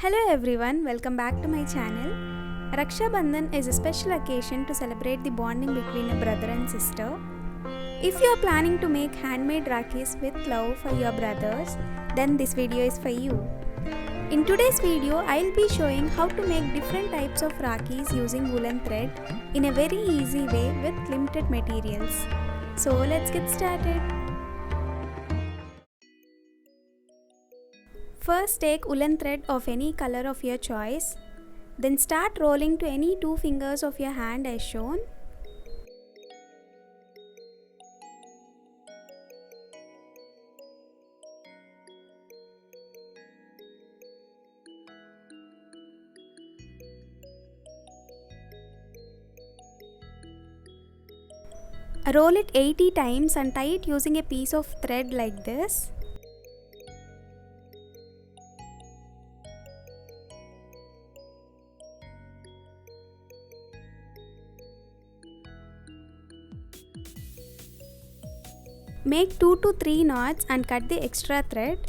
Hello everyone, welcome back to my channel. Raksha Bandhan is a special occasion to celebrate the bonding between a brother and sister. If you are planning to make handmade Rakhis with love for your brothers, then this video is for you. In today's video, I'll be showing how to make different types of Rakhis using woolen thread in a very easy way with limited materials. So let's get started. First, take woolen thread of any color of your choice. Then start rolling to any two fingers of your hand as shown. Roll it 80 times and tie it using a piece of thread like this. Make 2 to 3 knots and cut the extra thread.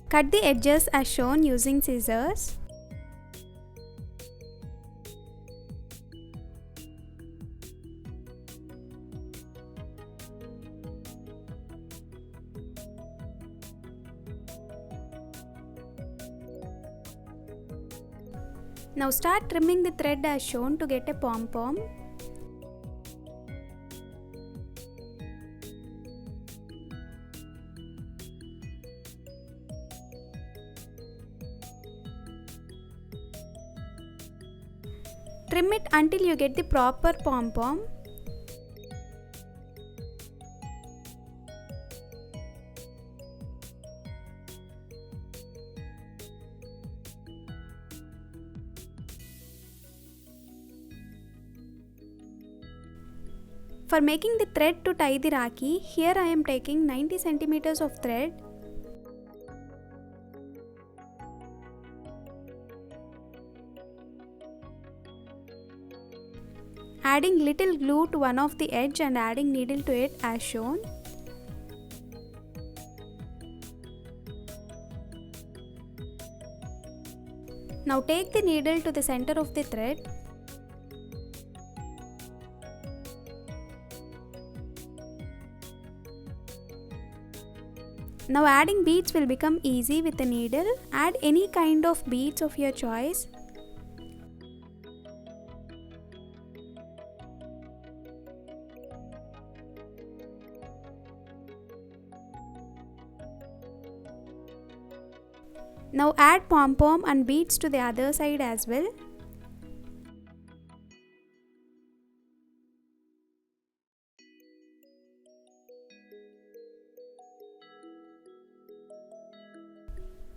Cut the edges as shown using scissors. Now start trimming the thread as shown to get a pom-pom. Trim it until you get the proper pom-pom. For making the thread to tie the Rakhi, here I am taking 90 centimeters of thread. Adding little glue to one of the edge and adding needle to it as shown. Now take the needle to the center of the thread. Now adding beads will become easy with the needle. Add any kind of beads of your choice. Now add pom-pom and beads to the other side as well.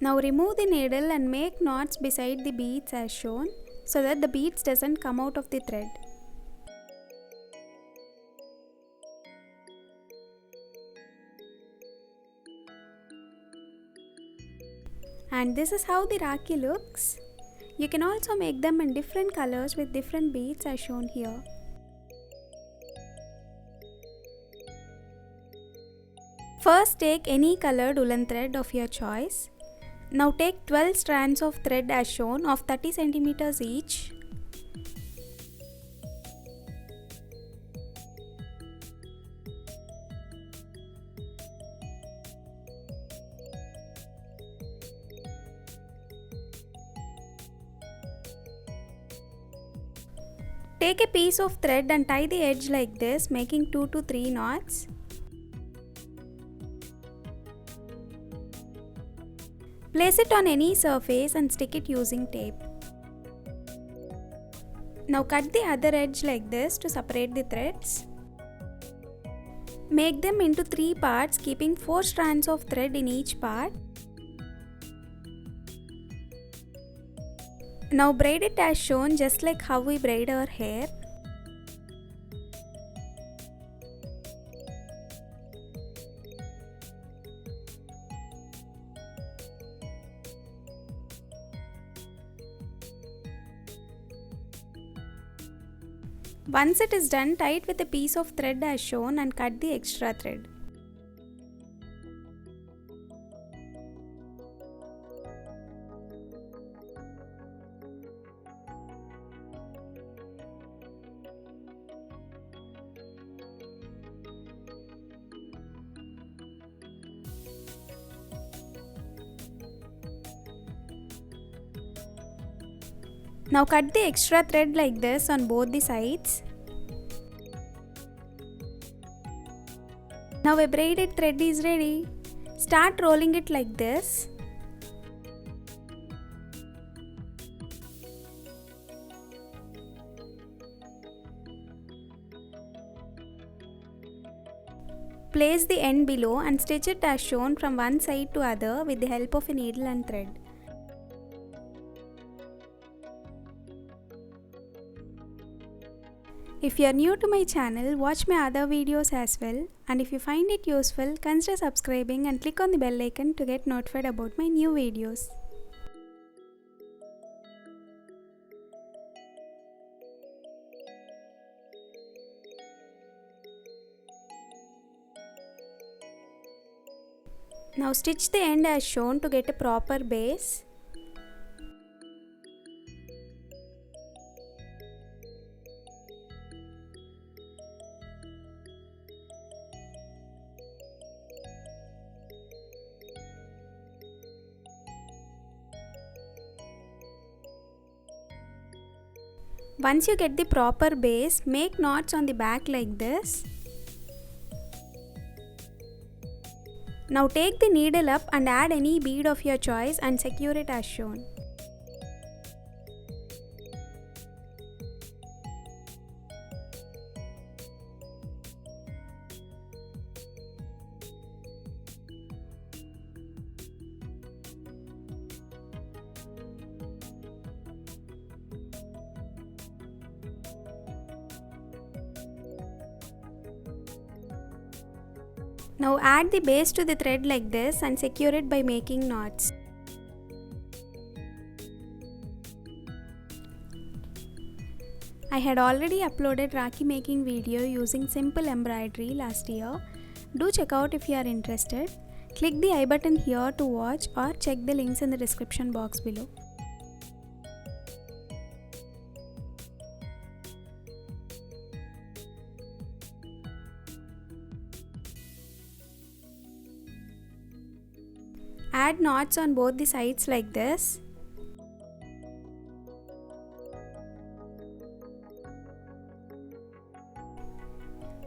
Now remove the needle and make knots beside the beads as shown so that the beads doesn't come out of the thread. And this is how the Rakhi looks. You can also make them in different colors with different beads as shown here. First, take any colored woolen thread of your choice. Now take 12 strands of thread as shown of 30 centimeters each. Take a piece of thread and tie the edge like this, making 2 to 3 knots. Place it on any surface and stick it using tape. Now cut the other edge like this to separate the threads. Make them into 3 parts, keeping 4 strands of thread in each part. Now braid it as shown, just like how we braid our hair. Once it is done, tie it with a piece of thread as shown and cut the extra thread. Now cut the extra thread like this on both the sides. Now a braided thread is ready. Start rolling it like this. Place the end below and stitch it as shown from one side to other with the help of a needle and thread. If you are new to my channel, watch my other videos as well, and if you find it useful, consider subscribing and click on the bell icon to get notified about my new videos. Now stitch the end as shown to get a proper base. Once you get the proper base, make knots on the back like this. Now take the needle up and add any bead of your choice and secure it as shown. Now add the base to the thread like this and secure it by making knots. I had already uploaded Rakhi making video using simple embroidery last year. Do check out if you are interested. Click the I button here to watch or check the links in the description box below. Add knots on both the sides like this.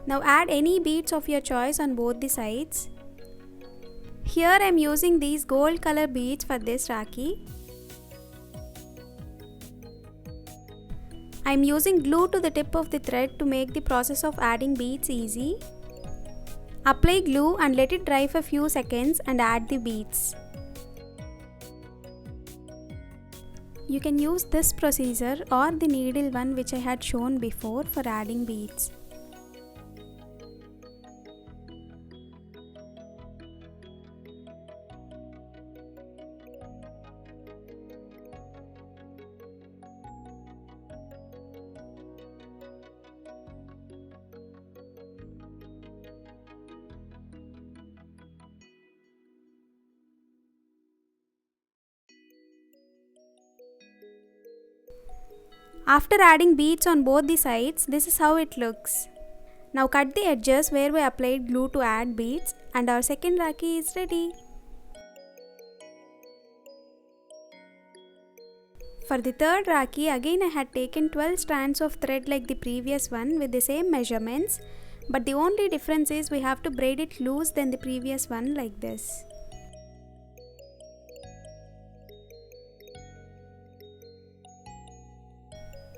Now add any beads of your choice on both the sides. Here I am using these gold color beads for this Rakhi. I am using glue to the tip of the thread to make the process of adding beads easy. Apply glue and let it dry for a few seconds and add the beads. You can use this procedure or the needle one which I had shown before for adding beads. After adding beads on both the sides, this is how it looks. Now cut the edges where we applied glue to add beads and our second Rakhi is ready. For the third Rakhi, again I had taken 12 strands of thread like the previous one with the same measurements, but the only difference is we have to braid it loose than the previous one like this.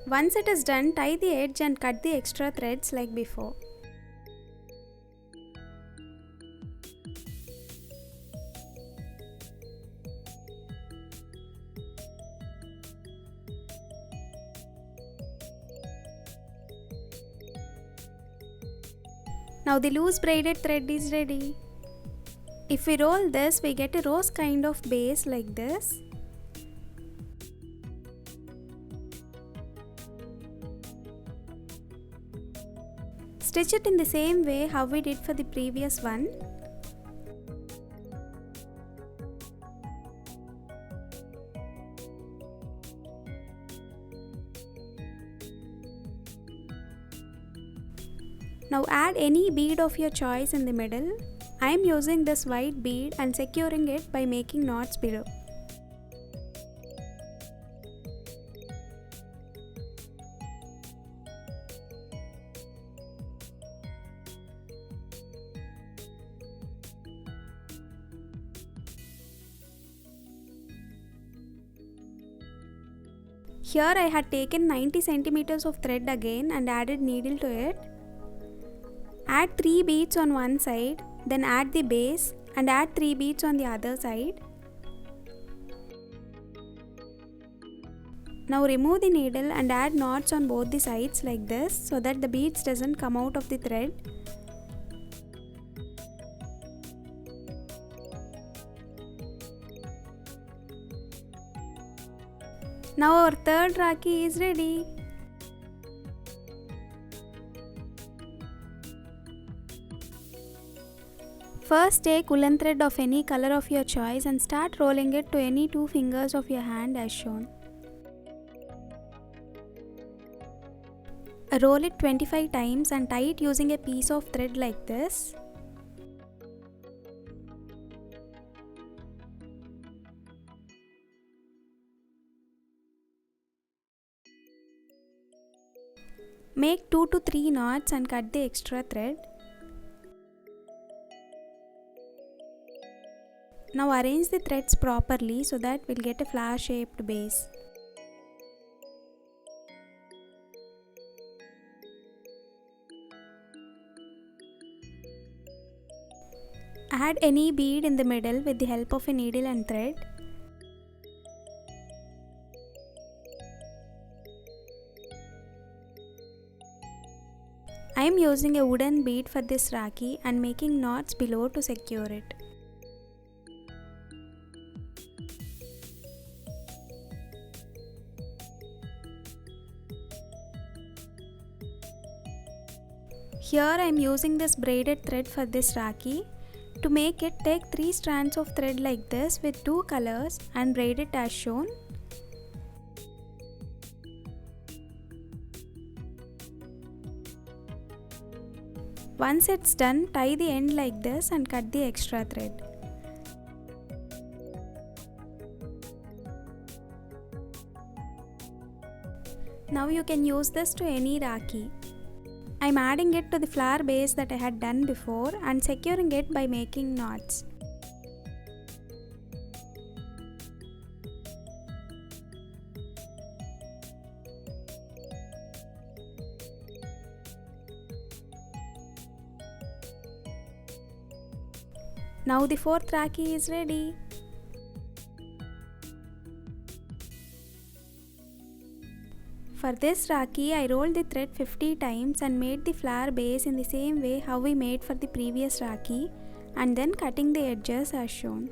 Once it is done, tie the edge and cut the extra threads like before. Now the loose braided thread is ready. If we roll this, we get a rose kind of base like this. Stitch it in the same way how we did for the previous one. Now add any bead of your choice in the middle. I am using this white bead and securing it by making knots below. Here I had taken 90 centimeters of thread again and added needle to it. Add 3 beads on one side, then add the base and add 3 beads on the other side. Now remove the needle and add knots on both the sides like this so that the beads doesn't come out of the thread. Now our third Rakhi is ready. First take woolen thread of any color of your choice and start rolling it to any 2 fingers of your hand as shown. Roll it 25 times and tie it using a piece of thread like this. Make 2 to 3 knots and cut the extra thread. Now arrange the threads properly so that we'll get a flower shaped base. Add any bead in the middle with the help of a needle and thread. I am using a wooden bead for this Rakhi and making knots below to secure it. Here I am using this braided thread for this Rakhi. To make it, take 3 strands of thread like this with 2 colors and braid it as shown. Once it's done, tie the end like this and cut the extra thread. Now you can use this to any Rakhi. I am adding it to the flower base that I had done before and securing it by making knots. Now the fourth Rakhi is ready. For this Rakhi, I rolled the thread 50 times and made the flower base in the same way how we made for the previous Rakhi, and then cutting the edges as shown.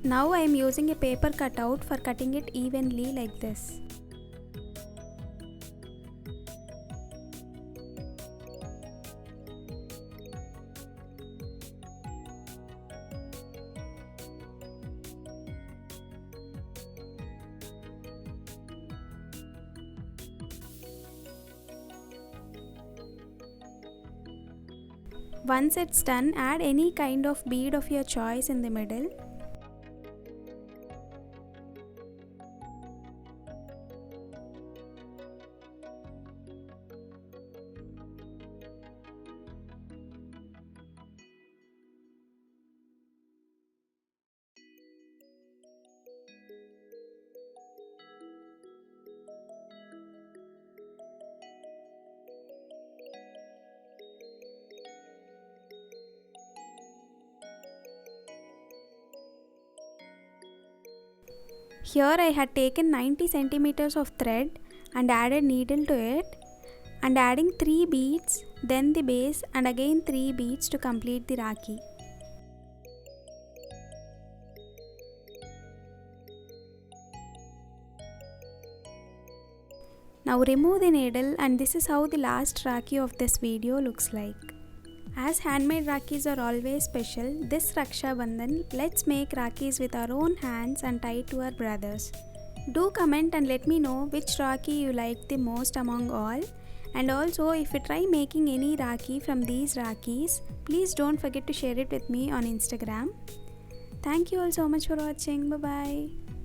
Now I am using a paper cutout for cutting it evenly like this. Once it's done, add any kind of bead of your choice in the middle. Here I had taken 90 centimeters of thread and added needle to it and adding 3 beads, then the base and again 3 beads to complete the Rakhi. Now remove the needle, and this is how the last Rakhi of this video looks like. As handmade Rakhis are always special, this Raksha Bandhan, let's make Rakhis with our own hands and tie to our brothers. Do comment and let me know which Rakhi you like the most among all. And also, if you try making any Rakhi from these Rakhis, please don't forget to share it with me on Instagram. Thank you all so much for watching. Bye bye.